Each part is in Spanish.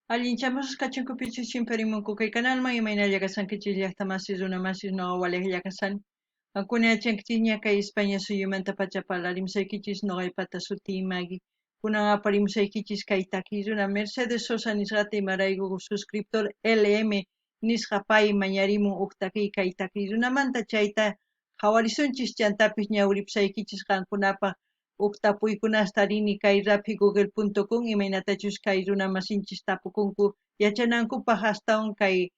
Allinchamos kachunkupichu chimparimunku kay kanalman imaynallacasankichis llaqtamasis runamasis noqawalejllakasan. Ankuna chankichis kay España suyumanta pachapalarimsaykichis noqaypata sutimagi. Kunan aparimusaykichis kay takiruna Mercedes Sosa nisqata imarayku suscriptor LM nisqa pay mañarimun uktaki kay takirunamanta chayta hawarisunchis chantapis ñawripusaykichis qankunapaq uktapuykunasta rini kay rapigoogle.com imaynatachus kay runa masinchis tapukunku yachanankupaq hastawan kay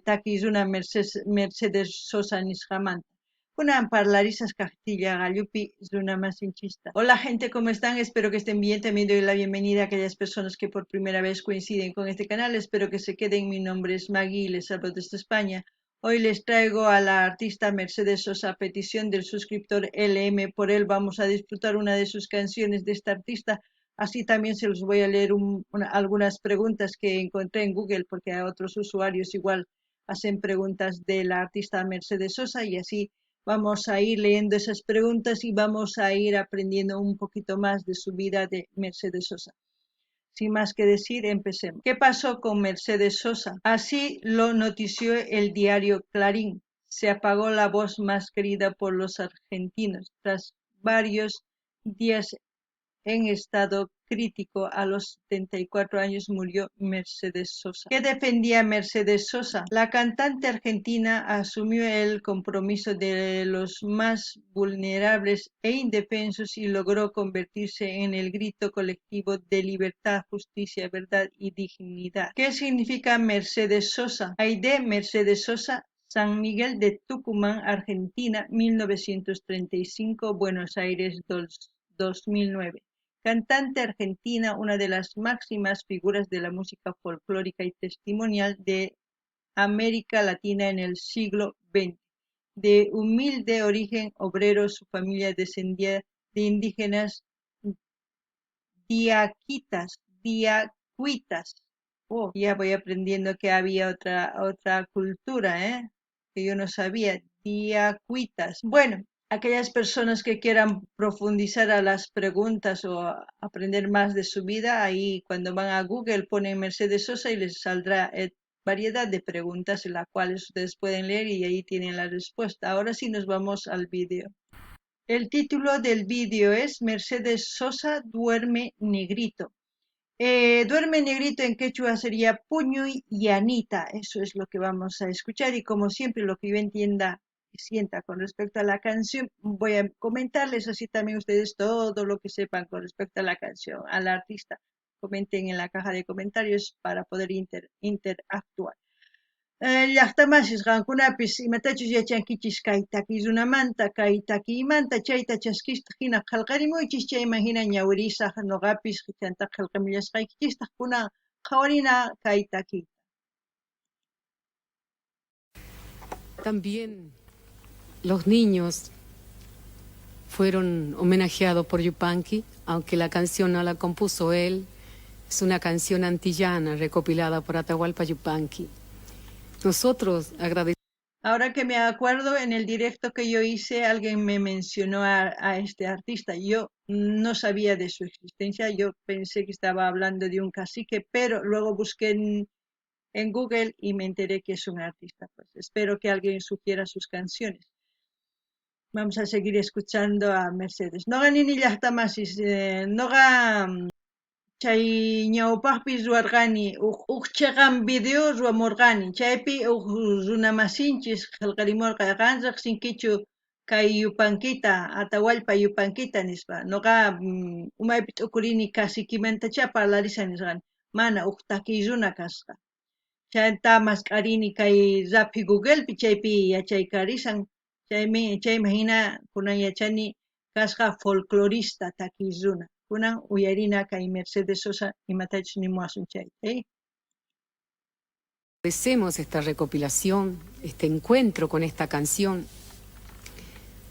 taki runa Mercedes Sosa nisqamanta. Kunan parlarisas Castilla Gallupi runa masinchista. Hola gente, ¿cómo están? Espero que estén bien. También doy la bienvenida a aquellas personas que por primera vez coinciden con este canal. Espero que se queden. Mi nombre es Maggie y les hablo desde España. Hoy les traigo a la artista Mercedes Sosa a petición del suscriptor LM. Por él vamos a disfrutar una de sus canciones de esta artista. Así también se los voy a leer algunas preguntas que encontré en Google, porque a otros usuarios igual hacen preguntas de la artista Mercedes Sosa, y así vamos a ir leyendo esas preguntas y vamos a ir aprendiendo un poquito más de su vida de Mercedes Sosa. Sin más que decir, empecemos. ¿Qué pasó con Mercedes Sosa? Así lo notició el diario Clarín. Se apagó la voz más querida por los argentinos. Tras varios días en estado crítico, a los 74 años murió Mercedes Sosa. ¿Qué defendía Mercedes Sosa? La cantante argentina asumió el compromiso de los más vulnerables e indefensos y logró convertirse en el grito colectivo de libertad, justicia, verdad y dignidad. ¿Qué significa Mercedes Sosa? Aide Mercedes Sosa, San Miguel de Tucumán, Argentina, 1935, Buenos Aires, 2009. Cantante argentina, una de las máximas figuras de la música folclórica y testimonial de América Latina en el siglo XX. De humilde origen obrero, su familia descendía de indígenas diacuitas. Oh, ya voy aprendiendo que había otra cultura, que yo no sabía, diacuitas. Bueno, aquellas personas que quieran profundizar a las preguntas o aprender más de su vida, ahí cuando van a Google ponen Mercedes Sosa y les saldrá variedad de preguntas en las cuales ustedes pueden leer y ahí tienen la respuesta. Ahora sí nos vamos al vídeo. El título del vídeo es Mercedes Sosa duerme negrito. Duerme negrito en quechua sería puño y anita. Eso es lo que vamos a escuchar y como siempre lo que yo entienda y sienta con respecto a la canción voy a comentarles, así también ustedes todo lo que sepan con respecto a la canción, al artista. Comenten en la caja de comentarios para poder interactuar. Llaqtamasis qankunapis imatachus yachankichis kay takirunamanta, kay takiymanta chayta chaskista hina qallqarimuychis chayman hina ñawirisaq noqapis chanta qillqamillasqaykichistaq kunan qhawarina kay takiyta. También los niños fueron homenajeados por Yupanqui, aunque la canción no la compuso él, es una canción antillana recopilada por Atahualpa Yupanqui. Nosotros agradecemos. Ahora que me acuerdo, en el directo que yo hice, alguien me mencionó a este artista. Yo no sabía de su existencia, yo pensé que estaba hablando de un cacique, pero luego busqué en Google y me enteré que es un artista. Pues espero que alguien sugiera sus canciones. Vamos a seguir escuchando a Mercedes. Noqa nini llaqtamasis, noqa chay ñawpaqpis ruwarqani huk chiqan video ruwamurqani. Chaypi huk runamasinchis qillqarimurqa qanchaq sinkichu kay Yupanquita, Atahualpa Yupanquita nispa. Noqa umaypi t'ukurini caciquimantachá parlarisaq nisqani. Mana huk takiy runa kasqa. Chayta masqarini kay rapi Googlepi chaypi yachaykarishan. Chaymi hina kunan yachani kasqa folclorista takiy runa. Kunan uyarina kay Mercedes Sosa imatachus nimuasun chay. Agradecemos esta recopilación, este encuentro con esta canción.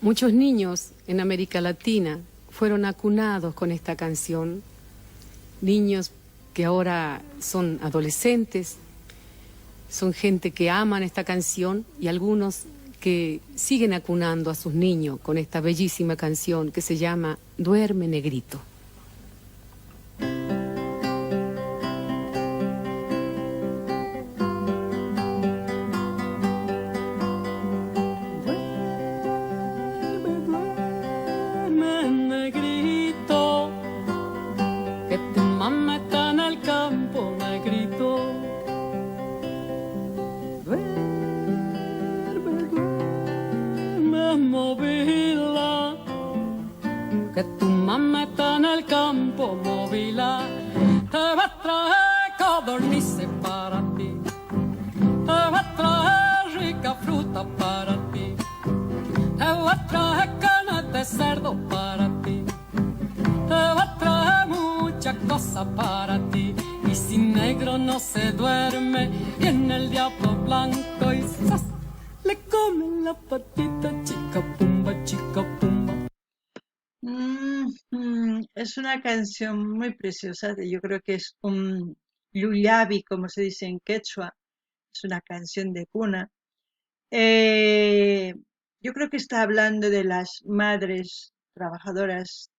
Muchos niños en América Latina fueron acunados con esta canción. Niños que ahora son adolescentes, son gente que aman esta canción y algunos que siguen acunando a sus niños con esta bellísima canción que se llama Duerme Negrito. el campo, negrito. Duerme, duerme, movila, que tu mamá está en el campo, movila. Te va a traer codornices para ti, te va a traer rica fruta para ti, te va a traer carne de cerdo para ti, te va a traer muchas cosas para ti. Y si negro no se duerme, viene el diablo blanco y ¡zas! Le come la patita, chica pumba, chica pumba. Es una canción muy preciosa, yo creo que es un lullaby, como se dice en quechua, es una canción de cuna. Eh, yo creo que está hablando de las madres trabajadoras,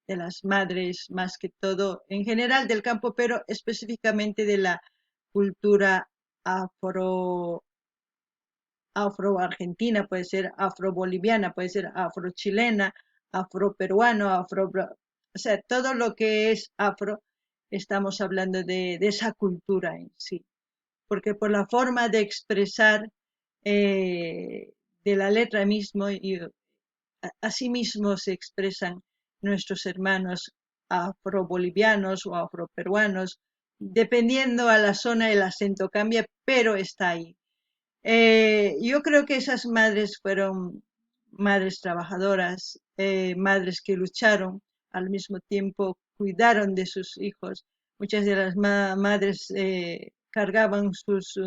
de las madres más que todo, en general del campo, pero específicamente de la cultura afro-argentina, puede ser afro-boliviana, puede ser afro-chilena, afro-peruano, o sea, todo lo que es afro, estamos hablando de esa cultura en sí, porque por la forma de expresar de la letra mismo, y asimismo se expresan nuestros hermanos afro-bolivianos o afro-peruanos, dependiendo a la zona el acento cambia, pero está ahí. Yo creo que esas madres fueron madres trabajadoras, madres que lucharon, al mismo tiempo cuidaron de sus hijos. Muchas de las madres cargaban sus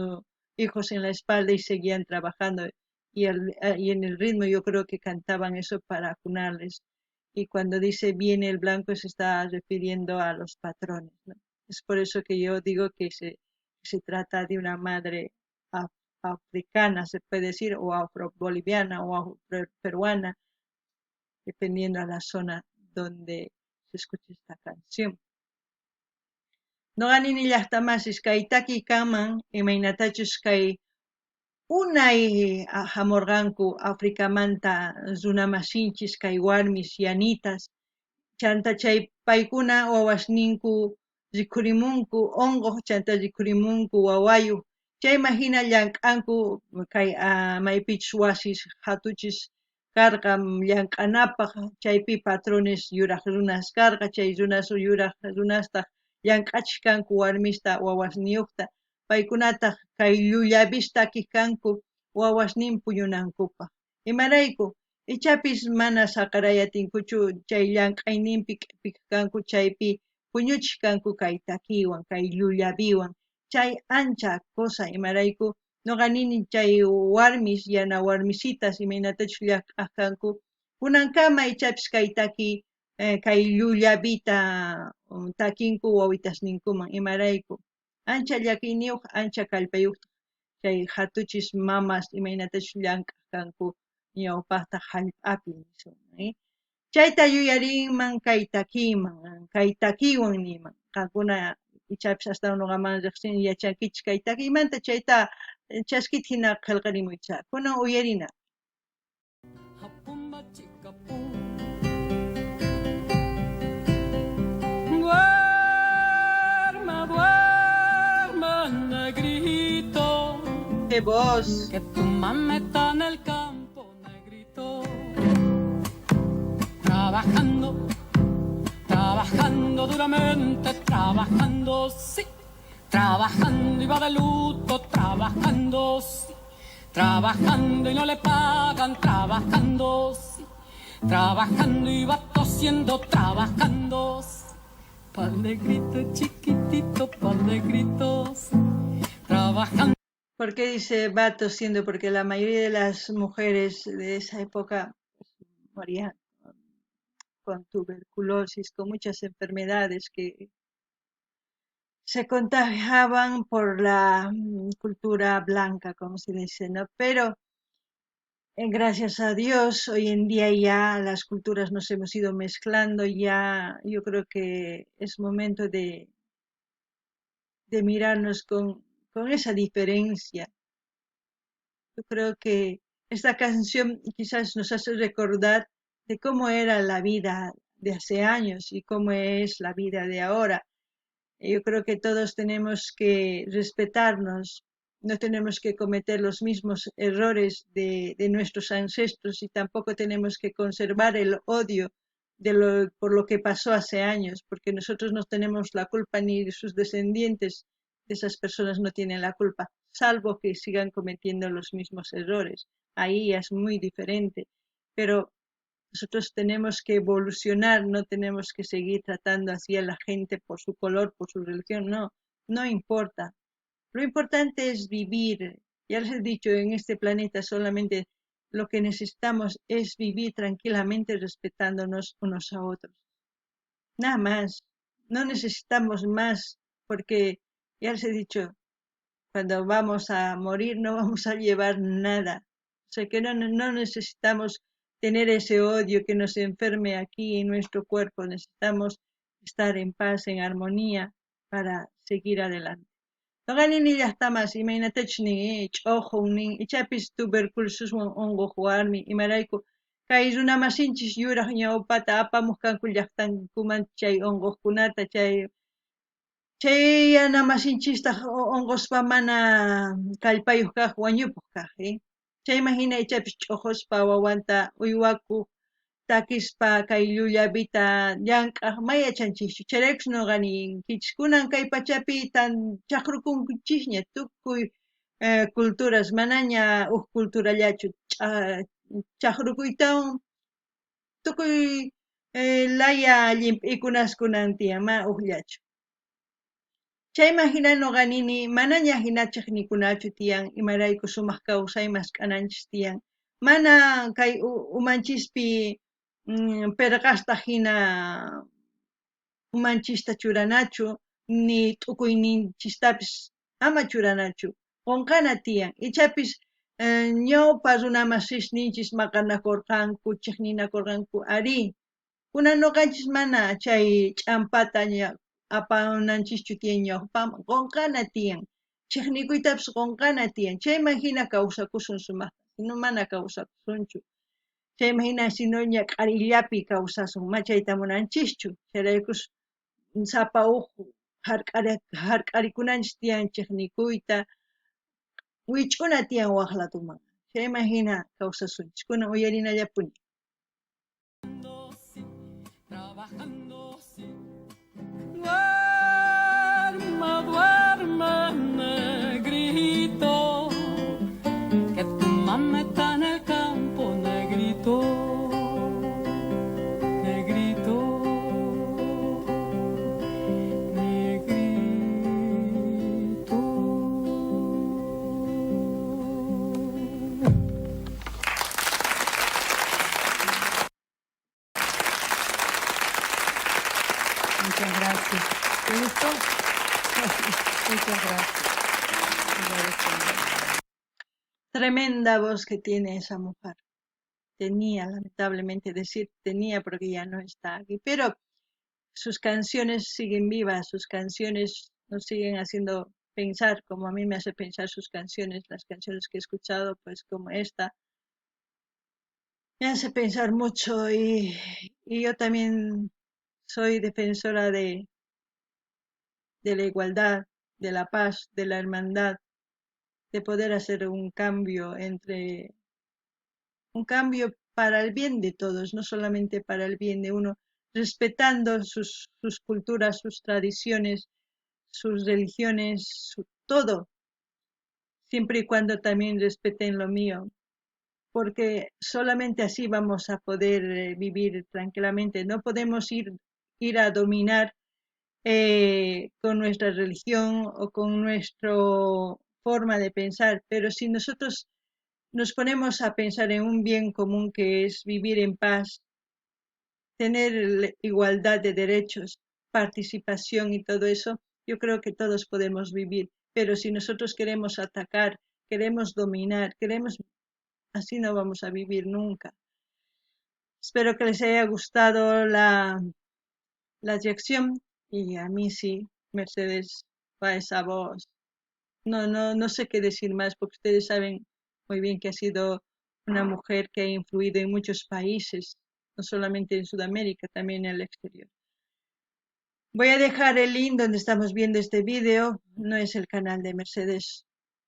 hijos en la espalda y seguían trabajando. Y en el ritmo yo creo que cantaban eso para acunarles. Y cuando dice viene el blanco se está refiriendo a los patrones, ¿no? Es por eso que yo digo que se trata de una madre africana, se puede decir, o afro-boliviana o afro-peruana, dependiendo a la zona donde se escuche esta canción. Noqanini llaqtamasis kay taki kanman imaynatachus kay unay hamurqanku Africamanta runamasinchis kay warmis yanitas chanta chay paykuna wawasninku rikhurimunku ongoq chanta rikhurimunku wawayuq chayma hina llank'anku kay maypich wasis hatuchis karqa llank'anapaq chaypi patrones yuraq runas karqa chay runas yuraq runastaq llank'achiq kanku warmista wawasniyuqta paykunataq kay llullapish takiq kanku wawasnin puñunankupaq imarayku ichapis mana saqarayatinkuchu chay llank'ayninpi q'ipik kanku chaypi puñuchik kanku kay takiwan kay llullapiwan chay ancha cosa imarayku noqanini chay warmis yana warmisitas imaynatachus llaq'aq kanku kunankama ichapis kay taki kay llullapita takinku wawitasninkuman imarayku ancha llakiyniyuq ancha kallpayuq chay hatuchis mamas imaynatachus llank'aq kanku ñawpaqta hallp'api nisun, chayta yuyarinman kay takiman kay takiwan niman qankuna ichapis hasta nuqaman riqsini yachankichis kay takiymanta chayta chaskita hina qillqarimuycha kunan uyarina. Duerme, duerme, negrito. ¡Qué voz! Que tu mamá está en el campo, negrito. Trabajando, trabajando duramente, trabajando, sí. Trabajando y va de luto, trabajando, sí. Trabajando y no le pagan, trabajando, sí. Trabajando y va tosiendo, trabajando, sí. Pa'l negrito chiquitito, pa'l negrito, sí. Trabajando. ¿Por qué dice va tosiendo? Porque la mayoría de las mujeres de esa época morían con tuberculosis, con muchas enfermedades que se contagiaban por la cultura blanca, como se dice, ¿no? Pero gracias a Dios, hoy en día ya las culturas nos hemos ido mezclando, ya yo creo que es momento de mirarnos con esa diferencia. Yo creo que esta canción quizás nos hace recordar de cómo era la vida de hace años y cómo es la vida de ahora. Yo creo que todos tenemos que respetarnos, no tenemos que cometer los mismos errores de nuestros ancestros y tampoco tenemos que conservar el odio por lo que pasó hace años, porque nosotros no tenemos la culpa ni sus descendientes de esas personas no tienen la culpa, salvo que sigan cometiendo los mismos errores. Ahí es muy diferente, pero nosotros tenemos que evolucionar, no tenemos que seguir tratando así a la gente por su color, por su religión, no, no importa. Lo importante es vivir. Ya les he dicho, en este planeta solamente lo que necesitamos es vivir tranquilamente respetándonos unos a otros. Nada más. No necesitamos más porque ya les he dicho, cuando vamos a morir no vamos a llevar nada. O sea que no necesitamos tener ese odio que nos enferme aquí en nuestro cuerpo. Necesitamos estar en paz, en armonía para seguir adelante. Toqanini llaqtamas imaynatachus nin ch'uqu nin ichapis tuberculosiswan unquq imarayku kay runamasinchis yuraq ñawpata apamuq kanku llaqtankuman chay unquqkunata chay yanamasinchistaq unquspa mana kallpayuq kaq wañupuq kaq chayma hina ichapis ch'uquspa wawanta uywakuq takispa kay llullavita llank'aq mayachanchikchu chayraykus nuqani kichik kunan kay pachapi chaqrukunchikña tukuy culturas manaña huk culturallachu chaqrukuytawan tukuy laya llimp'ikunas kunan tiyan ma ukllachu chayma hina nuqanini manaña hinachiq nikunachu tiyan imarayku sumaq kawsaymas k'ananchis tiyan mana kay umanchispi perqasta hina umanchista churanachu ni t'ukuyninchistapis ama churanachu qunqana tiyan ichapis ñawpa runamasishninchis maqanakurqanku chiqninakurqanku ari kunan nuqanchis mana chay ch'ampata apananchikchu tiyan ñawpaman qunqana tiyan chiqnikuytapis qunqana tiyan chayman hina kawsakusun sumaqta sino mana kawsakusunchu chayman hina sino ñak'arillapi kawsasun ma chayta munanchikchu chayraykus sapa huk hark'arikunanchis tiyan chiqnikuyta wich'una tiyan waq latuman chayman hina kawsasunchis kunan uyarinallapuni Duerme, duerme, negrito, que tu mamá está en el campo, negrito, negrito, negrito. Muchas gracias. ¿Te gustó? Muchas gracias. Tremenda voz que tiene esa mujer. Tenía, lamentablemente decir tenía porque ya no está aquí, pero sus canciones siguen vivas, sus canciones nos siguen haciendo pensar, como a mí me hace pensar sus canciones, las canciones que he escuchado, pues como esta, me hace pensar mucho y yo también soy defensora de la igualdad, de la paz, de la hermandad, de poder hacer un cambio para el bien de todos, no solamente para el bien de uno, respetando sus culturas, sus tradiciones, sus religiones, todo, siempre y cuando también respeten lo mío, porque solamente así vamos a poder vivir tranquilamente. No podemos ir a dominar con nuestra religión o con nuestra forma de pensar, pero si nosotros nos ponemos a pensar en un bien común que es vivir en paz, tener igualdad de derechos, participación y todo eso, yo creo que todos podemos vivir, pero si nosotros queremos atacar, queremos dominar, así no vamos a vivir nunca. Espero que les haya gustado la lección y a mí sí, Mercedes, va esa voz. No sé qué decir más porque ustedes saben muy bien que ha sido una mujer que ha influido en muchos países, no solamente en Sudamérica, también en el exterior. Voy a dejar el link donde estamos viendo este video, no es el canal de Mercedes,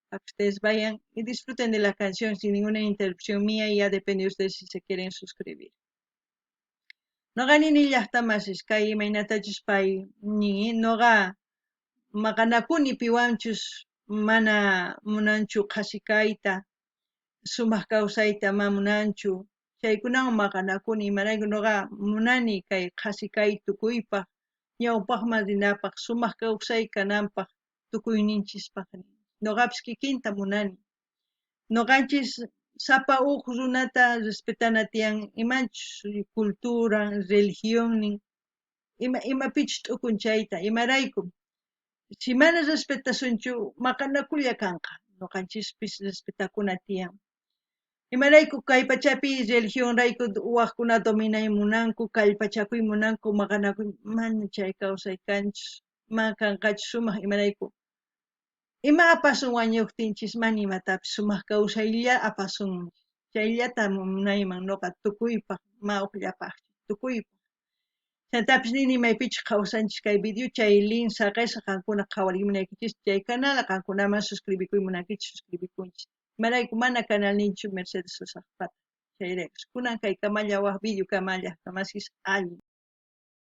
para que ustedes vayan y disfruten de la canción sin ninguna interrupción mía y ya depende de ustedes si se quieren suscribir. Noqa nini llaqtamasis kay imaynatachus pay ni noqa maqanakuni piwanchus mana munanchu qasikayta sumaq kawsayta ama munanchu chaykunawan maqanakuni imarayku noqa munani kay qasikay tukuypaq ñawpaqman rinapaq sumaq kawsay kananpaq tukuyninchispaq noqapis kikinta munani noqanchis sapa huk runata respetana tiyan imanchus cultura religionnin imapichus t'ukun chayta imarayku si mana respetasunchu maqanakulla kanqa noqanchispis respetakuna tiyan imarayku kay pachapi religionrayku waqkuna dominay munanku kallpachakuy munanku maqanakuy mana chay kawsay kanchus mana kanqachu sumaq imarayku ima apasun wañuqtinchis mana imatapis sumaq kawsaylla apasunmi chayllata munayman noqa tukuypaq mawqllapaq tukuypaq chaytapis nini maypichus kawsanchis kay video chay link saqesqa qankuna qhawarikamunaykichis chay canal qankunaman suscribikuy munankichis suscribikunchis imarayku mana canal ninchu Mercedes Sosa Zapata chayrayku kunan kay kamalla waq video kamalla llaqtamasis allin